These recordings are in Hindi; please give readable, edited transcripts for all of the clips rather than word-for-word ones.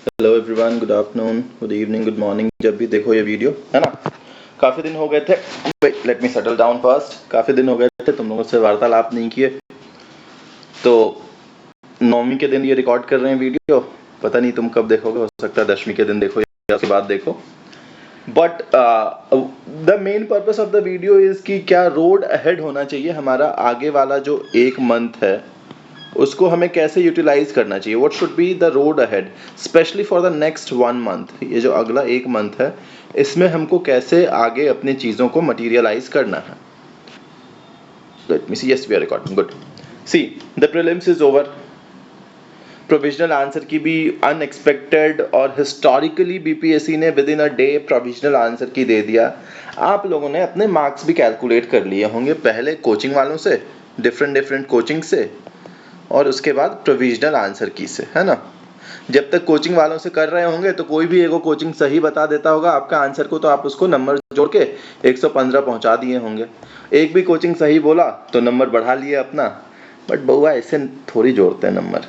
Hello everyone, good afternoon, good evening, good morning, जब भी देखो ये वीडियो, है ना। काफ़ी दिन हो गए थे, wait let me settle down first. काफ़ी दिन हो गए थे तुम लोगों से वार्तालाप नहीं किए, तो 9वीं के दिन ये रिकॉर्ड कर रहे हैं वीडियो। पता नहीं तुम कब देखोगे, हो सकता है 10वीं के दिन देखो या उसके बाद देखो। But the main purpose of the video is कि क्या रोड अहेड होना चाहिए हमारा, आगे वाला जो एक मंथ है उसको हमें कैसे यूटिलाइज करना चाहिए। What should be the road ahead specially for the next 1 month. ये जो अगला एक मंथ है इसमें हमको कैसे आगे अपनी चीज़ों को मटीरियलाइज करना है। Let me see, yes we are recording, good. See, the prelims is over. Provisional answer key भी अनएक्सपेक्टेड और हिस्टोरिकली बीपीएससी ने within a day provisional answer key दे दिया। आप लोगों ने अपने मार्क्स भी कैलकुलेट कर लिए होंगे, पहले कोचिंग वालों से, डिफरेंट कोचिंग से, और उसके बाद प्रोविजनल आंसर की से, है ना। जब तक कोचिंग वालों से कर रहे होंगे तो कोई भी एगो कोचिंग सही बता देता होगा आपका आंसर को, तो आप उसको नंबर जोड़ के 115 पहुंचा दिए होंगे। एक भी कोचिंग सही बोला तो नंबर बढ़ा लिए अपना, बट बउआ ऐसे थोड़ी जोड़ते हैं नंबर।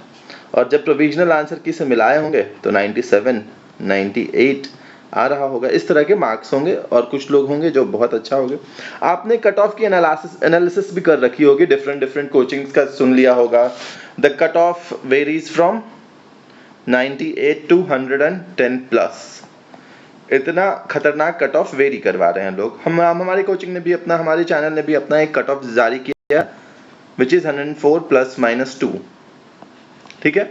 और जब प्रोविजनल आंसर की से मिलाए होंगे तो 97, 98 आ रहा होगा। इस तरह के मार्क्स होंगे, और कुछ लोग होंगे जो बहुत अच्छा होंगे। आपने कट ऑफ की एनालिसिस भी कर रखी होगी, डिफरेंट कोचिंग्स का सुन लिया होगा। The cut off varies from 98 to 110 plus. इतना खतरनाक कट ऑफ वेरी करवा रहे हैं लोग। हमारी कोचिंग ने भी अपना, हमारे चैनल ने भी अपना एक कट ऑफ जारी किया, विच इज 104 प्लस माइनस 2। ठीक है,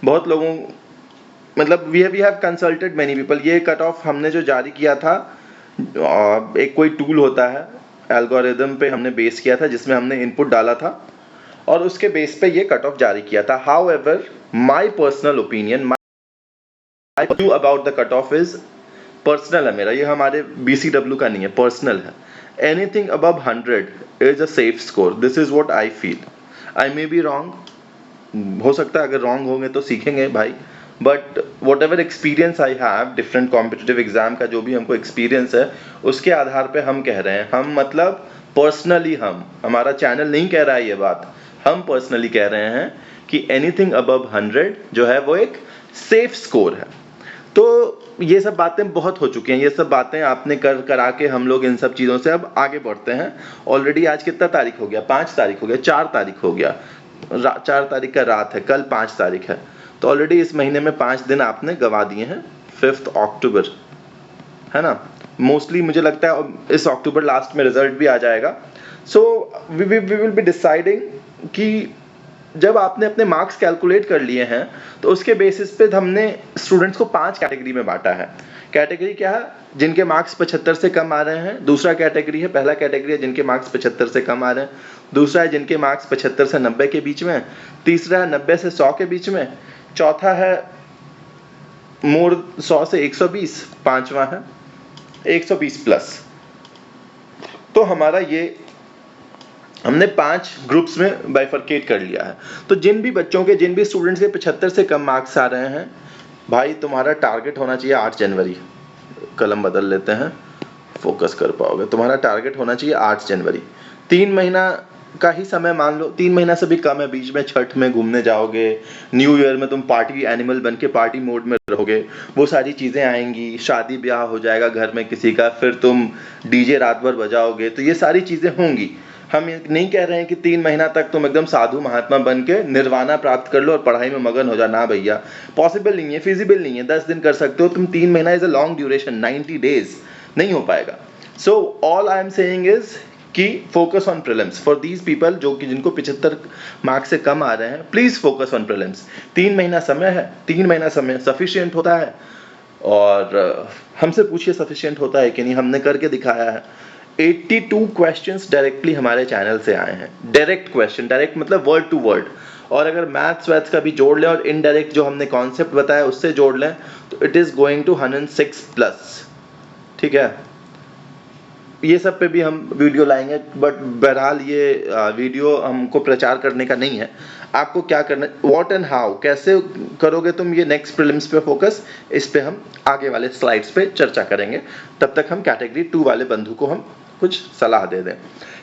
बहुत लोगों, मतलब we have consulted many people. ये कट ऑफ हमने जो जारी किया था, एक कोई टूल होता है, एल्गोरिदम पे हमने बेस किया था, जिसमें हमने इनपुट डाला था और उसके बेस पे ये कट ऑफ जारी किया था। However my personal opinion, my view about the cut off is personal है मेरा, ये हमारे BCW का नहीं है, पर्सनल है। Anything above 100 is a safe score, this is what I feel. I may be wrong, हो सकता है अगर रॉन्ग होंगे तो सीखेंगे भाई, but what ever experience I have, different competitive exam का जो भी हमको एक्सपीरियंस है उसके आधार पे हम कह रहे हैं। हम मतलब पर्सनली, हम, हमारा चैनल नहीं कह रहा है ये बात, हम पर्सनली कह रहे हैं कि एनीथिंग अबव 100 जो है वो एक सेफ स्कोर है। तो ये सब बातें बहुत हो चुकी हैं, ये सब बातें आपने करा के हम लोग इन सब चीज़ों से अब आगे बढ़ते हैं। ऑलरेडी आज कितना तारीख हो गया, 5 तारीख हो गया, 4 तारीख हो गया, 4 तारीख का रात है, कल 5 तारीख है, तो ऑलरेडी इस महीने में 5 दिन आपने गवा दिए हैं। 5 अक्टूबर, है ना। मोस्टली मुझे लगता है इस अक्टूबर लास्ट में रिजल्ट भी आ जाएगा। So we will be deciding कि जब आपने अपने मार्क्स कैलकुलेट कर लिए हैं तो उसके बेसिस पे हमने स्टूडेंट्स को 5 कैटेगरी में बांटा है। कैटेगरी क्या है, जिनके मार्क्स 75 से कम आ रहे हैं। दूसरा कैटेगरी है, पहला कैटेगरी है जिनके मार्क्स 75 से कम आ रहे हैं। दूसरा है जिनके मार्क्स 75 से 90 के बीच में। तीसरा है 90 से 100 के बीच में। चौथा है मोर 100 से 120। पांचवा है 120 प्लस। तो हमारा ये हमने 5 ग्रुप्स में बाइफरकेट कर लिया है। तो जिन भी बच्चों के, जिन भी स्टूडेंट्स के 75 से कम मार्क्स आ रहे हैं, भाई तुम्हारा टारगेट होना चाहिए 8 जनवरी। कलम बदल लेते हैं, फोकस कर पाओगे। तुम्हारा टारगेट होना चाहिए 8 जनवरी। 3 महीना का ही समय मान लो, 3 महीना से भी कम है। बीच में छठ में घूमने जाओगे, न्यू ईयर में तुम पार्टी एनिमल बन के पार्टी मोड में रहोगे, वो सारी चीज़ें आएंगी। शादी ब्याह हो जाएगा घर में किसी का, फिर तुम डीजे रात भर बजाओगे, तो ये सारी चीज़ें होंगी। हम नहीं कह रहे हैं कि 3 महीना तक तुम एकदम साधु महात्मा बन के निर्वाणा प्राप्त कर लो और पढ़ाई में मगन हो जा, ना भैया, पॉसिबल नहीं है, फिजिबल नहीं है। 10 दिन कर सकते हो तुम, 3 महीना is a long duration, 90 days नहीं हो पाएगा। So all I am saying is कि focus on prelims for these people जो कि जिनको 75 मार्क्स से कम आ रहे हैं। Please focus on prelims. 3 महीना समय है, 3 महीना समय सफिशिएंट होता है। और हमसे पूछिए सफिशिएंट होता है कि नहीं, हमने करके दिखाया है। 82 क्वेश्चंस डायरेक्टली हमारे चैनल से आए हैं। डायरेक्ट क्वेश्चन, डायरेक्ट मतलब वर्ड टू वर्ड। और अगर मैथ्स वैथ्स का भी जोड़ लें और इनडायरेक्ट जो हमने कॉन्सेप्ट बताया उससे जोड़ लें तो it is going to 106 plus. ठीक है, ये सब पे भी हम वीडियो लाएंगे, बट बहरहाल ये वीडियो हमको प्रचार करने का नहीं है। आपको क्या करना, व्हाट एंड हाउ, कैसे करोगे तुम ये नेक्स्ट प्रीलिम्स पे फोकस, इस पे हम आगे वाले स्लाइड्स पे चर्चा करेंगे। तब तक हम कैटेगरी 2 वाले बंधु को हम कुछ सलाह दे दें।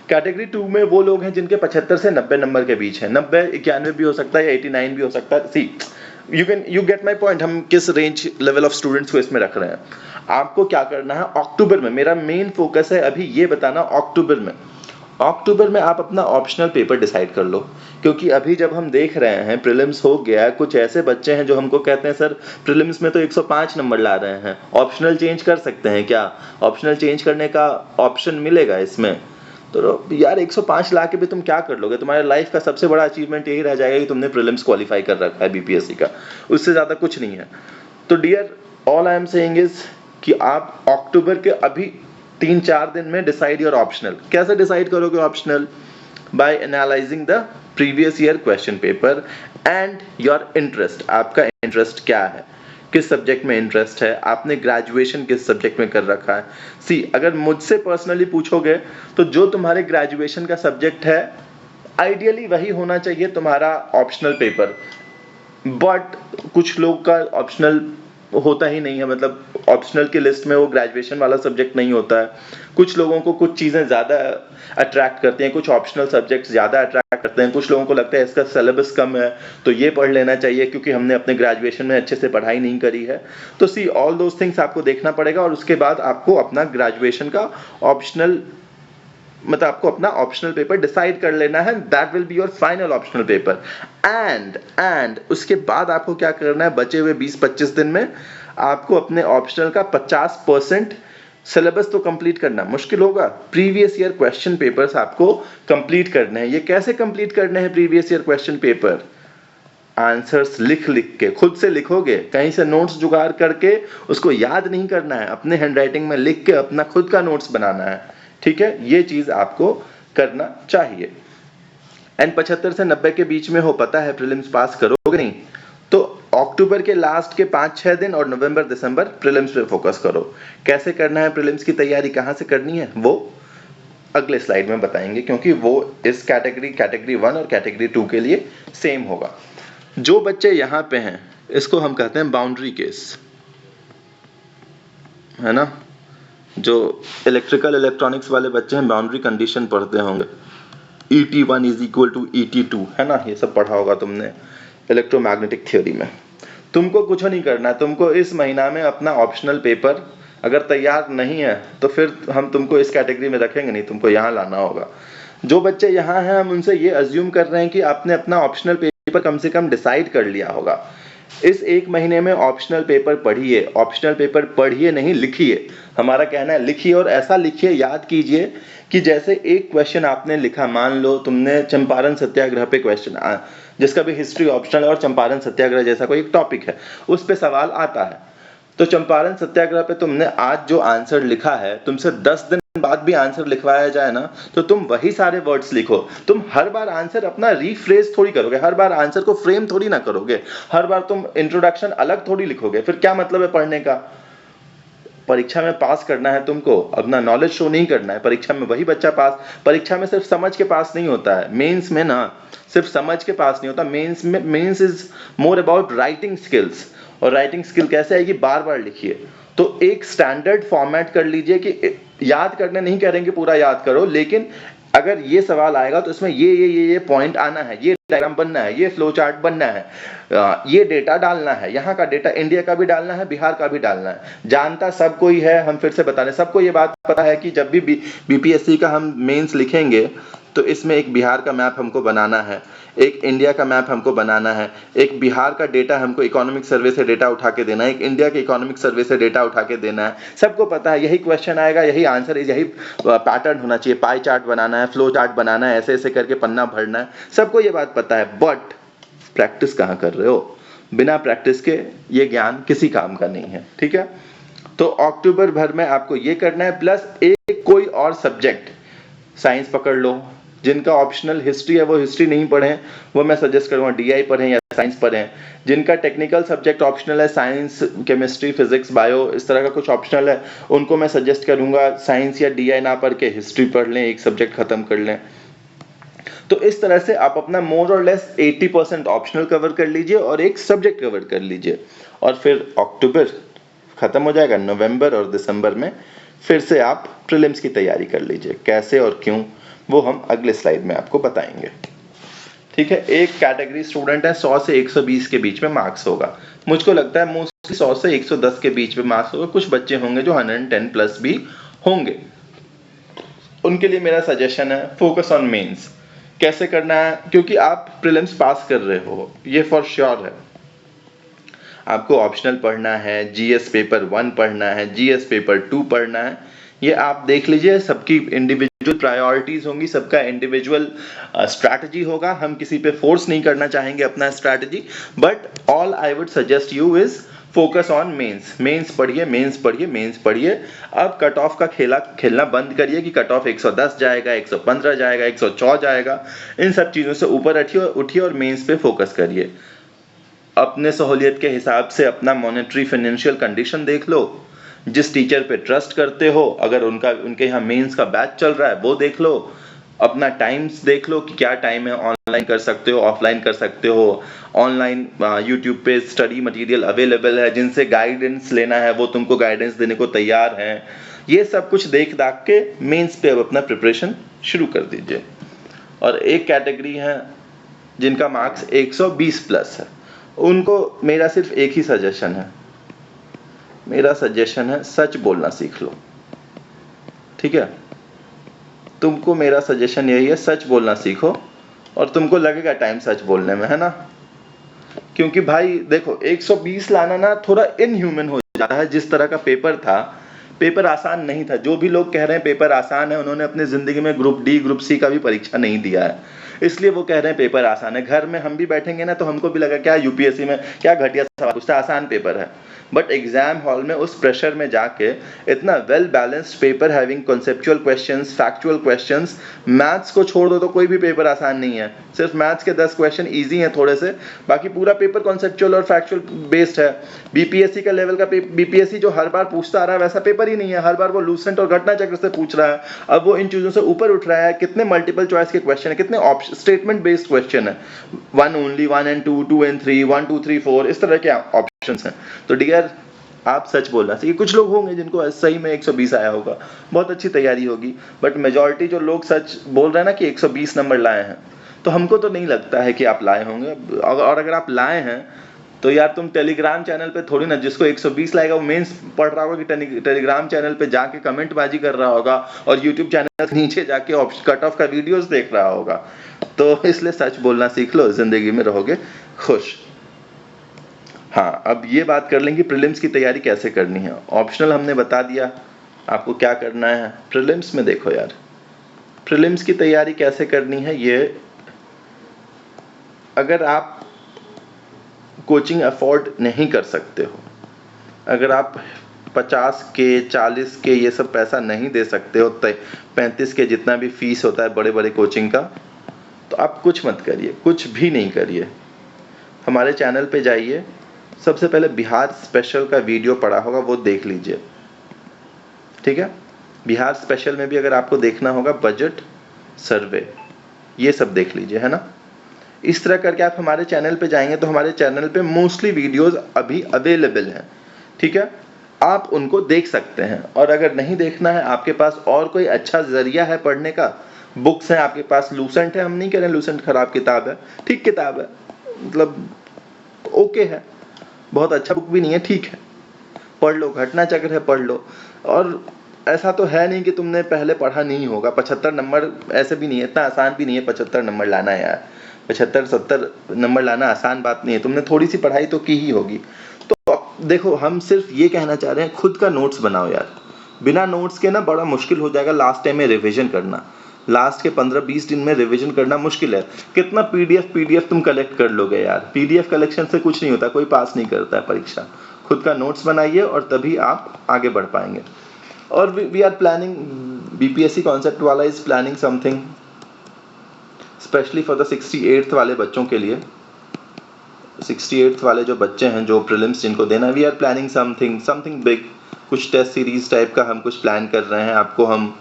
कैटेगरी 2 में वो लोग हैं जिनके 75 से 90 नंबर के बीच है। 90, 91 भी हो सकता है या 89 भी हो सकता है। सी, यू गेट माई पॉइंट, हम किस रेंज लेवल ऑफ स्टूडेंट्स को इसमें रख रहे हैं। आपको क्या करना है अक्टूबर में, मेरा मेन फोकस है अभी ये बताना, अक्टूबर में आप अपना ऑप्शनल पेपर डिसाइड कर लो। क्योंकि अभी जब हम देख रहे हैं प्रीलिम्स हो गया, कुछ ऐसे बच्चे हैं जो हमको कहते हैं सर प्रीलिम्स में तो 105 नंबर ला रहे हैं, ऑप्शनल चेंज कर सकते हैं क्या, ऑप्शनल चेंज करने का ऑप्शन मिलेगा इसमें। तो यार 105 ला के भी तुम क्या कर लोगे, तुम्हारे लाइफ का सबसे बड़ा अचीवमेंट यही रह जाएगा कि तुमने प्रीलिम्स क्वालिफाई कर रखा है बीपीएससी का, उससे ज्यादा कुछ नहीं है। तो dear all I am saying is कि आप अक्टूबर के अभी 3-4 दिन में डिसाइड योर ऑप्शनल। कैसे डिसाइड करोगे optional? By analyzing the previous year question paper and your interest. आपका इंटरेस्ट क्या है, किस सब्जेक्ट में इंटरेस्ट है, आपने ग्रेजुएशन किस सब्जेक्ट में कर रखा है। सी, अगर मुझसे पर्सनली पूछोगे तो जो तुम्हारे ग्रेजुएशन का सब्जेक्ट है आइडियली वही होना चाहिए तुम्हारा ऑप्शनल पेपर। बट कुछ लोग का ऑप्शनल होता ही नहीं है, मतलब ऑप्शनल की लिस्ट में वो ग्रेजुएशन वाला सब्जेक्ट नहीं होता है। कुछ लोगों को कुछ चीजें ज्यादा अट्रैक्ट करती हैं, कुछ ऑप्शनल सब्जेक्ट्स ज्यादा अट्रैक्ट करते हैं, कुछ लोगों को लगता है इसका सिलेबस कम है तो ये पढ़ लेना चाहिए क्योंकि हमने अपने ग्रेजुएशन में अच्छे से पढ़ाई नहीं करी है। तो सी, ऑल दोज थिंग्स आपको देखना पड़ेगा और उसके बाद आपको अपना ग्रेजुएशन का ऑप्शनल, मतलब आपको अपना ऑप्शनल पेपर डिसाइड कर लेना है। That will be your final optional paper. And उसके बाद आपको क्या करना है, बचे हुए 20-25 दिन में आपको अपने ऑप्शनल का 50% सिलेबस तो कंप्लीट करना मुश्किल होगा। प्रीवियस ईयर क्वेश्चन पेपर्स आपको कंप्लीट करने हैं। ये कैसे कंप्लीट करने हैं previous year question paper? Answers लिख के, खुद से लिखोगे, कहीं से नोट्स जुगाड़ करके उसको याद नहीं करना है, अपने हैंडराइटिंग में लिख के अपना खुद का नोट्स बनाना है। ठीक है, ये चीज आपको करना चाहिए। एंड 75 से 90 के बीच में हो, पता है प्रीलिम्स पास करोगे नहीं, तो अक्टूबर के लास्ट के 5-6 दिन और नवंबर दिसंबर प्रीलिम्स पे फोकस करो। कैसे करना है प्रीलिम्स की तैयारी, कहां से करनी है, वो अगले स्लाइड में बताएंगे, क्योंकि वो इस कैटेगरी 1 और कैटेगरी 2 के लिए सेम होगा। जो बच्चे यहां पे हैं इसको हम कहते हैं बाउंड्री केस, है ना। जो इलेक्ट्रिकल इलेक्ट्रॉनिक्स वाले बच्चे हैं बाउंड्री कंडीशन पढ़ते होंगे, ET1 is equal to ET2, है ना, ये सब पढ़ा होगा तुमने इलेक्ट्रोमैग्नेटिक थ्योरी में। तुमको कुछ नहीं करना है, तुमको इस महीना में अपना ऑप्शनल पेपर अगर तैयार नहीं है तो फिर हम तुमको इस कैटेगरी में रखेंगे नहीं, तुमको यहाँ लाना होगा। जो बच्चे यहाँ हैं हम उनसे ये अज्यूम कर रहे हैं कि आपने अपना ऑप्शनल पेपर कम से कम डिसाइड कर लिया होगा। इस एक महीने में ऑप्शनल पेपर पढ़िए, ऑप्शनल पेपर पढ़िए नहीं लिखिए। हमारा कहना है लिखिए, और ऐसा लिखिए, याद कीजिए कि जैसे एक क्वेश्चन आपने लिखा, मान लो तुमने चंपारण सत्याग्रह पे क्वेश्चन, जिसका भी हिस्ट्री ऑप्शनल है और चंपारण सत्याग्रह जैसा कोई एक टॉपिक है उस पे सवाल आता है, तो चंपारण सत्याग्रह पे तुमने आज जो आंसर लिखा है, तुमसे 10 दिन बाद भी आंसर लिखवाया जाए ना तो तुम वही सारे वर्ड्स लिखो। तुम हर बार आंसर अपना रीफ्रेज थोड़ी करोगे, हर बार आंसर को फ्रेम थोड़ी ना करोगे, हर बार तुम इंट्रोडक्शन अलग थोड़ी लिखोगे, फिर क्या मतलब है पढ़ने का। परीक्षा में पास करना है तुमको, अपना नॉलेज शो नहीं करना है। परीक्षा में वही बच्चा पास, परीक्षा में सिर्फ समझ के पास नहीं होता है, मेंस में ना सिर्फ समझ के पास नहीं होता, mains is more about writing skills. और राइटिंग स्किल कैसे आएगी, बार बार लिखिए। तो एक स्टैंडर्ड फॉर्मेट कर लीजिए कि याद करने नहीं करेंगे पूरा याद करो, लेकिन अगर ये सवाल आएगा तो इसमें ये पॉइंट आना है, ये डायग्राम बनना है, ये फ्लो चार्ट बनना है, ये डेटा डालना है, यहाँ का डेटा इंडिया का भी डालना है, बिहार का भी डालना है। जानता सब कोई है, हम फिर से बता रहे, सबको ये बात पता है कि जब भी बीपीएससी का हम मेंस लिखेंगे तो इसमें एक बिहार का मैप हमको बनाना है, एक इंडिया का मैप हमको बनाना है, एक बिहार का डेटा हमको इकोनॉमिक सर्वे से डेटा उठा के देना है, एक इंडिया के इकोनॉमिक सर्वे से डेटा उठा के देना है। सबको पता है यही क्वेश्चन आएगा, यही आंसर, यही पैटर्न होना चाहिए। पाई चार्ट बनाना है, फ्लो चार्ट बनाना है, ऐसे ऐसे करके पन्ना भरना है, सबको ये बात पता है। बट प्रैक्टिस कहाँ कर रहे हो? बिना प्रैक्टिस के ये ज्ञान किसी काम का नहीं है। ठीक है, तो अक्टूबर भर में आपको ये करना है, प्लस एक कोई और सब्जेक्ट, साइंस पकड़ लो, जिनका ऑप्शनल हिस्ट्री है वो हिस्ट्री नहीं पढ़ें, वो मैं सजेस्ट करूंगा डीआई पढ़ें या साइंस पढ़ें। जिनका टेक्निकल सब्जेक्ट ऑप्शनल है, साइंस, केमिस्ट्री, फिजिक्स, बायो, इस तरह का कुछ ऑप्शनल है, उनको मैं सजेस्ट करूंगा साइंस या डीआई ना पढ़ के हिस्ट्री पढ़ लें, एक सब्जेक्ट खत्म कर लें। तो इस तरह से आप अपना मोर और लेस 80% ऑप्शनल कवर कर लीजिए और एक सब्जेक्ट कवर कर लीजिए, और फिर अक्टूबर खत्म हो जाएगा, नवंबर और दिसंबर में फिर से आप प्रीलिम्स की तैयारी कर लीजिए। कैसे और क्यों वो हम अगले स्लाइड में आपको बताएंगे। ठीक है, एक कैटेगरी स्टूडेंट है 100 से 120 के बीच में मार्क्स होगा। मुझको लगता है मोस्टली 100 से 110 के बीच में मार्क्स होगा। कुछ बच्चे होंगे जो 110 प्लस भी होंगे। उनके लिए मेरा सजेशन है फोकस ऑन मेंस। कैसे करना है, क्योंकि आप प्रीलिम्स पास कर रहे हो ये फॉर श्योर है। आपको ऑप्शनल पढ़ना है, जीएस पेपर 1 पढ़ना है, जीएस पेपर 2 पढ़ना है, ये आप देख लीजिए। सबकी इंडिविजुअल प्रायोरिटीज होंगी, सबका इंडिविजुअल स्ट्रैटेजी होगा। हम किसी पे फोर्स नहीं करना चाहेंगे अपना strategy, but all I would suggest you is focus on mains. Mains पढ़िए, मेंस पढ़िए, मेंस पढ़िए। अब कट ऑफ का खेलना बंद करिए कि कट ऑफ 110 जाएगा, 115 जाएगा, 104 जाएगा। इन सब चीजों से ऊपर उठिए और मेंस पे फोकस करिए। अपने सहूलियत के हिसाब से अपना मॉनेटरी फाइनेंशियल कंडीशन देख लो। जिस टीचर पे ट्रस्ट करते हो, अगर उनके यहाँ मेंस का बैच चल रहा है वो देख लो। अपना टाइम्स देख लो कि क्या टाइम है, ऑनलाइन कर सकते हो, ऑफलाइन कर सकते हो। ऑनलाइन यूट्यूब पे स्टडी मटेरियल अवेलेबल है, जिनसे गाइडेंस लेना है वो तुमको गाइडेंस देने को तैयार हैं। ये सब कुछ देख दाख के मेंस पे अब अपना प्रिपरेशन शुरू कर दीजिए। और एक कैटेगरी है जिनका मार्क्स 120 प्लस है, उनको मेरा सिर्फ एक ही सजेशन है। मेरा सजेशन है सच बोलना सीख लो। ठीक है, तुमको मेरा सजेशन यही है, सच बोलना सीखो। और तुमको लगेगा टाइम सच बोलने में, है ना। क्योंकि भाई देखो 120 लाना ना थोड़ा इनह्यूमन हो जाता है। जिस तरह का पेपर था, पेपर आसान नहीं था। जो भी लोग कह रहे हैं पेपर आसान है, उन्होंने अपनी जिंदगी में ग्रुप डी ग्रुप सी का भी परीक्षा नहीं दिया है, इसलिए वो कह रहे हैं पेपर आसान है। घर में हम भी बैठेंगे ना तो हमको भी लगा क्या यूपीएससी में क्या घटिया सवाल पूछता, आसान पेपर है। बट एग्जाम हॉल में उस प्रेशर में जाके इतना well balanced paper, having conceptual questions, factual questions. Maths को छोड़ दो तो कोई भी पेपर आसान नहीं है। सिर्फ मैथ्स के 10 क्वेश्चन इजी हैं थोड़े से, बाकी पूरा पेपर कॉन्सेप्चुअल और फैक्चुअल बेस्ड है। बीपीएससी का लेवल का बीपीएससी जो हर बार पूछता आ रहा है वैसा पेपर ही नहीं है। हर बार वो लूसेंट और घटना चक्र से पूछ रहा है। अब वो इन चीजों से ऊपर उठ रहा है। कितने मल्टीपल चॉइस के क्वेश्चन है, कितने स्टेटमेंट बेस्ड क्वेश्चन है। 1 ओनली, 1 and 2, 2 and 3, 1 2 3 4, इस तरह के ऑप्शंस हैं। तो डियर आप सच बोलना चाहिए। कुछ लोग होंगे जिनको सही में 120 आया होगा, बहुत अच्छी तैयारी होगी, बट मेजॉरिटी जो लोग सच बोल रहे हैं ना कि 120 नंबर लाए हैं, तो हमको तो नहीं लगता है कि आप लाए होंगे। और अगर आप लाए हैं तो यार तुम टेलीग्राम चैनल पे थोड़ी ना, जिसको 120 लाएगा वो मेंस पढ़ रहा होगा कि टेलीग्राम चैनल पे जाके कमेंट बाजी कर रहा होगा और यूट्यूब चैनल के नीचे जाके कट ऑफ का वीडियोस देख रहा होगा। तो इसलिए सच बोलना सीख लो, जिंदगी में रहोगे खुश। हाँ, अब ये बात कर लेंगे प्रीलिम्स की तैयारी कैसे करनी है। ऑप्शनल हमने बता दिया आपको क्या करना है। प्रीलिम्स में देखो यार, प्रीलिम्स की तैयारी कैसे करनी है। ये अगर आप कोचिंग अफोर्ड नहीं कर सकते हो, अगर आप 50 के 40 के ये सब पैसा नहीं दे सकते हो, 35 के जितना भी फीस होता है बड़े बड़े कोचिंग का, तो आप कुछ मत करिए, कुछ भी नहीं करिए। हमारे चैनल पे जाइए, सबसे पहले बिहार स्पेशल का वीडियो पड़ा होगा वो देख लीजिए। ठीक है, बिहार स्पेशल में भी अगर आपको देखना होगा बजट सर्वे, ये सब देख लीजिए, है ना। इस तरह करके आप हमारे चैनल पे जाएंगे तो हमारे चैनल पे मोस्टली वीडियोस अभी अवेलेबल हैं। ठीक है, आप उनको देख सकते हैं। और अगर नहीं देखना है, आपके पास और कोई अच्छा जरिया है पढ़ने का, बुक्स हैं आपके पास। लूसेंट है, हम नहीं कह रहे लूसेंट खराब किताब है, ठीक किताब है, मतलब ओके है, बहुत अच्छा बुक भी नहीं है, ठीक है, पढ़ लो। घटना चक्र है, पढ़ लो। और ऐसा तो है नहीं कि तुमने पहले पढ़ा नहीं होगा। 75 नंबर ऐसे भी नहीं है, इतना आसान भी नहीं है 75 नंबर लाना है यार। 75-70 नंबर लाना आसान बात नहीं है, तुमने थोड़ी सी पढ़ाई तो की ही होगी। तो देखो, हम सिर्फ ये कहना चाह रहे हैं खुद का नोट्स बनाओ यार। बिना नोट्स के ना बड़ा मुश्किल हो जाएगा लास्ट टाइम में रिविजन करना। लास्ट के 15-20 दिन में रिवीजन करना मुश्किल है। कितना पीडीएफ तुम कलेक्ट कर लोगे यार। पीडीएफ कलेक्शन से कुछ नहीं होता, कोई पास नहीं करता है परीक्षा। खुद का नोट्स बनाइए और तभी आप आगे बढ़ पाएंगे। और we are planning, BPSC concept वाला is planning something specially for the 68th वाले बच्चों के लिए। 68th वाले जो बच्चे हैं जो प्रीलिम्स जिनको देना, we are planning something big. कुछ टेस्ट सीरीज टाइप का हम कुछ प्लान कर रहे हैं। आपको हम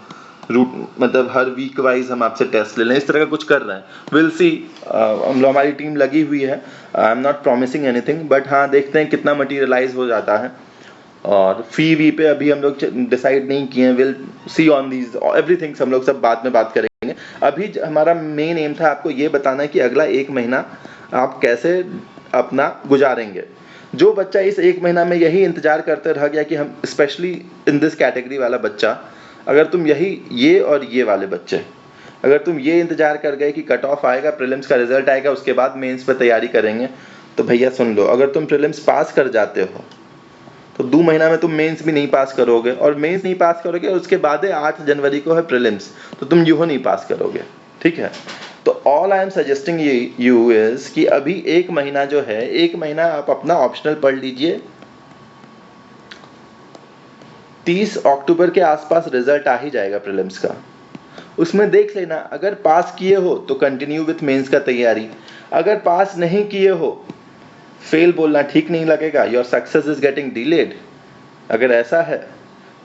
रूट मतलब हर वीक वाइज हम आपसे टेस्ट ले लें, इस तरह का कुछ कर रहे हैं। विल सी, हमारी टीम लगी हुई है। I am not promising anything, but हाँ देखते हैं कितना मटीरियलाइज हो जाता है। और फी पे अभी हम लोग डिसाइड नहीं किए हैं। Will see on these everything, हम लोग सब बाद में बात करेंगे। करेंगे। अभी हमारा मेन एम था आपको ये बताना कि अगला 1 महीना आप कैसे अपना गुजारेंगे। जो बच्चा इस 1 महीना में यही इंतजार करते रह गया कि हम, स्पेशली इन दिस कैटेगरी वाला बच्चा, अगर तुम यही ये और ये वाले बच्चे, अगर तुम ये इंतजार कर गए कि कट ऑफ आएगा, प्रीलिम्स का रिजल्ट आएगा, उसके बाद मेंस पे तैयारी करेंगे, तो भैया सुन लो, अगर तुम प्रीलिम्स पास कर जाते हो तो 2 महीना में तुम मेंस भी नहीं पास करोगे, और मेंस नहीं पास करोगे और उसके बाद 8 जनवरी को है प्रीलिम्स, तो तुम यूं नहीं पास करोगे। ठीक है, तो all I am suggesting you is कि अभी 1 महीना जो है, 1 महीना आप अपना ऑप्शनल पढ़ लीजिए। 30 अक्टूबर के आसपास रिजल्ट आ ही जाएगा प्रीलिम्स का, उसमें देख लेना, अगर पास किए हो तो कंटिन्यू विथ मेंस का तैयारी, अगर पास नहीं किए हो, फेल बोलना ठीक नहीं लगेगा, your success is getting delayed. अगर ऐसा है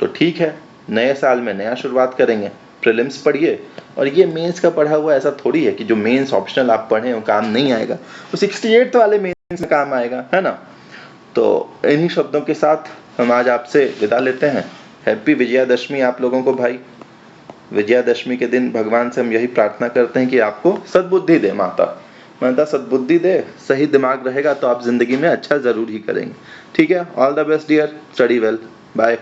तो ठीक है, नए साल में नया शुरुआत करेंगे, प्रीलिम्स पढ़िए, और ये मेंस का पढ़ा हुआ ऐसा थोड़ी है कि जो मेंस ऑप्शनल आप पढ़े हो काम नहीं आएगा, वो 68 वाले मेंस में काम आएगा, है ना। तो इन्हीं शब्दों के साथ हम आज आपसे विदा लेते हैं। हैप्पी विजयादशमी आप लोगों को भाई। विजयादशमी के दिन भगवान से हम यही प्रार्थना करते हैं कि आपको सद्बुद्धि दे माता सद्बुद्धि दे, सही दिमाग रहेगा तो आप जिंदगी में अच्छा जरूर ही करेंगे। ठीक है, all the best dear, study well, bye.